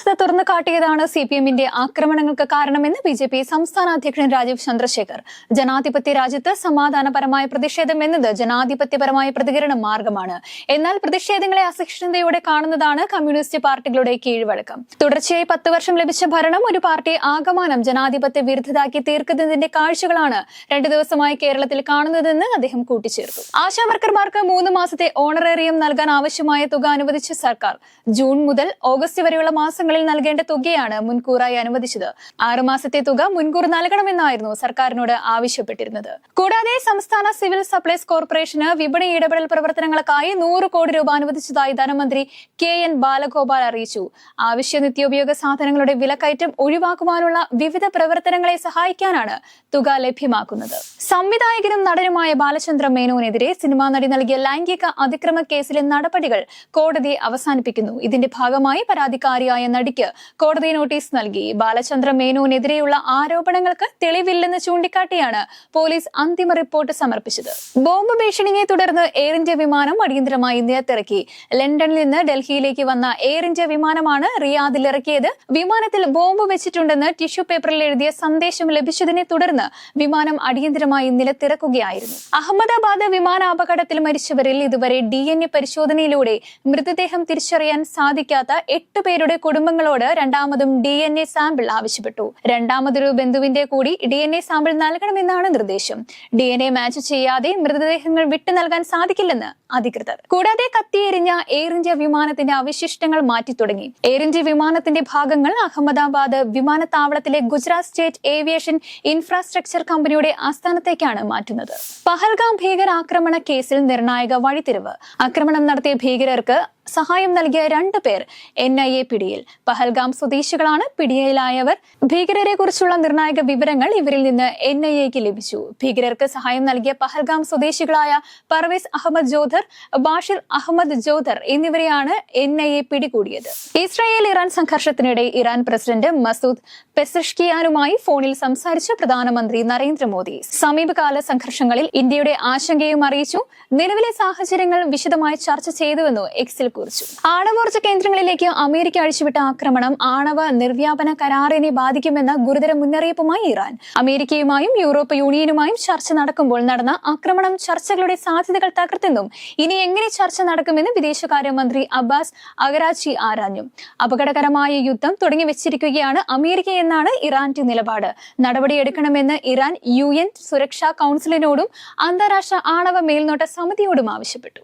അസഹിഷ്ണുത തുറന്നു കാട്ടിയതാണ് സിപിഎമ്മിന്റെ ആക്രമണങ്ങൾക്ക് കാരണമെന്ന് ബിജെപി സംസ്ഥാന അധ്യക്ഷൻ രാജീവ് ചന്ദ്രശേഖർ. ജനാധിപത്യ രാജ്യത്ത് സമാധാനപരമായ പ്രതിഷേധം എന്നത് ജനാധിപത്യപരമായ പ്രതികരണ മാർഗമാണ്. എന്നാൽ പ്രതിഷേധങ്ങളെ അസഹിഷ്ണുതയോടെ കാണുന്നതാണ് കമ്മ്യൂണിസ്റ്റ് പാർട്ടികളുടെ കീഴ്വഴക്കം. തുടർച്ചയായി 10 വർഷം ലഭിച്ച ഭരണം ഒരു പാർട്ടിയെ ആകമാനം ജനാധിപത്യ വിരുദ്ധതാക്കി തീർക്കുന്നതിന്റെ കാഴ്ചകളാണ് 2 ദിവസമായി കേരളത്തിൽ കാണുന്നതെന്ന് അദ്ദേഹം കൂട്ടിച്ചേർത്തു. ആശാവർക്കർമാർക്ക് 3 മാസത്തെ ഓണറേറിയം നൽകാൻ ആവശ്യമായ തുക അനുവദിച്ച സർക്കാർ ജൂൺ മുതൽ ഓഗസ്റ്റ് വരെയുള്ള മാസങ്ങളിൽ നൽകേണ്ട തുകയാണ് മുൻകൂറായി അനുവദിച്ചത്. 6 മാസത്തെ തുക മുൻകൂർ നൽകണമെന്നായിരുന്നു സർക്കാരിനോട് ആവശ്യപ്പെട്ടിരുന്നത്. കൂടാതെ സംസ്ഥാന സിവിൽ സപ്ലൈസ് കോർപ്പറേഷന് വിപണി ഇടപെടൽ പ്രവർത്തനങ്ങൾക്കായി 100 കോടി രൂപ അനുവദിച്ചതായി ധനമന്ത്രി KN ബാലഗോപാൽ അറിയിച്ചു. ആവശ്യ നിത്യോപയോഗ സാധനങ്ങളുടെ വിലക്കയറ്റം ഒഴിവാക്കുവാനുള്ള വിവിധ പ്രവർത്തനങ്ങളെ സഹായിക്കാനാണ് തുക ലഭ്യമാക്കുന്നത്. സംവിധായകനും നടനുമായ ബാലചന്ദ്ര മേനോനെതിരെ സിനിമാ നടി നൽകിയ ലൈംഗിക അതിക്രമ കേസിലെ നടപടികൾ കോടതി അവസാനിപ്പിക്കുന്നു. ഇതിന്റെ ഭാഗമായി പരാതിക്കാരിയായ നടിക്ക് കോടതി നോട്ടീസ് നൽകി. ബാലചന്ദ്ര മേനോനെതിരെയുള്ള ആരോപണങ്ങൾക്ക് തെളിവില്ലെന്ന് ചൂണ്ടിക്കാട്ടിയാണ് പോലീസ് അന്തിമ റിപ്പോർട്ട് സമർപ്പിച്ചത്. ബോംബ് ഭീഷണിയെ തുടർന്ന് എയർ ഇന്ത്യ വിമാനം അടിയന്തരമായി നിലത്തിറക്കി. ലണ്ടനിൽ നിന്ന് ഡൽഹിയിലേക്ക് വന്ന എയർ ഇന്ത്യ വിമാനമാണ് റിയാദിൽ ഇറക്കിയത്. വിമാനത്തിൽ ബോംബ് വെച്ചിട്ടുണ്ടെന്ന് ടിഷ്യൂ പേപ്പറിൽ എഴുതിയ സന്ദേശം ലഭിച്ചതിനെ തുടർന്ന് വിമാനം അടിയന്തരമായി നിലത്തിറക്കുകയായിരുന്നു. അഹമ്മദാബാദ് വിമാനാപകടത്തിൽ മരിച്ചവരിൽ ഇതുവരെ DNA പരിശോധനയിലൂടെ മൃതദേഹം തിരിച്ചറിയാൻ സാധിക്കാത്ത 8 പേരുടെ കുടുംബങ്ങളോട് രണ്ടാമതും DNA സാമ്പിൾ ആവശ്യപ്പെട്ടു. രണ്ടാമതൊരു ബന്ധുവിന്റെ കൂടി DNA സാമ്പിൾ നൽകണമെന്നാണ് നിർദ്ദേശം. DNA മാച്ച് ചെയ്യാതെ മൃതദേഹങ്ങൾ വിട്ടു നൽകാൻ സാധിക്കില്ലെന്ന് അധികൃതർ. കൂടാതെ കത്തിയെരിഞ്ഞ എയർ ഇന്ത്യ വിമാനത്തിന്റെ അവശിഷ്ടങ്ങൾ മാറ്റി തുടങ്ങി. എയർ ഇന്ത്യ വിമാനത്തിന്റെ ഭാഗങ്ങൾ അഹമ്മദാബാദ് വിമാനത്താവളത്തിലെ ഗുജറാത്ത് സ്റ്റേറ്റ് ഏവിയേഷൻ ഇൻഫ്രാസ്ട്രക്ചർ കമ്പനിയുടെ ആസ്ഥാനത്തേക്കാണ് മാറ്റുന്നത്. പഹൽഗാം ഭീകരാക്രമണ കേസിൽ നിർണായക വഴിത്തിരിവ്. ആക്രമണം നടത്തിയ ഭീകരർക്ക് സഹായം നൽകിയ 2 പേർ NIA പിടിയിൽ. പഹൽഗാം സ്വദേശികളാണ് പിടിയിലായവർ. ഭീകരരെ കുറിച്ചുള്ള നിർണായക വിവരങ്ങൾ ഇവരിൽ നിന്ന് NIAക്ക് ലഭിച്ചു. ഭീകരർക്ക് സഹായം നൽകിയ പഹൽഗാം സ്വദേശികളായ പർവേസ് അഹമ്മദ് ജോധർ, ബാഷിർ അഹമ്മദ് ജോധർ എന്നിവരെയാണ് NIA പിടികൂടിയത്. ഇസ്രായേൽ ഇറാൻ സംഘർഷത്തിനിടെ ഇറാൻ പ്രസിഡന്റ് മസൂദ് പെസഷ്കിയാനുമായി ഫോണിൽ സംസാരിച്ച പ്രധാനമന്ത്രി നരേന്ദ്രമോദി സമീപകാല സംഘർഷങ്ങളിൽ ഇന്ത്യയുടെ ആശങ്കയും അറിയിച്ചു. നിലവിലെ സാഹചര്യങ്ങൾ വിശദമായി ചർച്ച ചെയ്തുവെന്ന് എക്സിൽ കുറിച്ചു. ആണവോർജ്ജ കേന്ദ്രങ്ങളിലേക്ക് അമേരിക്ക അഴിച്ചുവിട്ട ആക്രമണം ആണവ നിർവ്യാപന കരാറിനെ ബാധിക്കുമെന്ന ഗുരുതര മുന്നറിയിപ്പുമായി ഇറാൻ. അമേരിക്കയുമായും യൂറോപ്പ് യൂണിയനുമായും ചർച്ച നടക്കുമ്പോൾ നടന്ന ആക്രമണം ചർച്ചകളുടെ സാധ്യതകൾ തകർത്തെന്നും ഇനി എങ്ങനെ ചർച്ച നടക്കുമെന്ന് വിദേശകാര്യമന്ത്രി അബ്ബാസ് അഗരാച്ചി ആരാഞ്ഞു. അപകടകരമായ യുദ്ധം തുടങ്ങി വെച്ചിരിക്കുകയാണ് അമേരിക്ക എന്നാണ് ഇറാന്റെ നിലപാട്. നടപടിയെടുക്കണമെന്ന് ഇറാൻ UN സുരക്ഷാ കൌൺസിലിനോടും അന്താരാഷ്ട്ര ആണവ മേൽനോട്ട സമിതിയോടും ആവശ്യപ്പെട്ടു.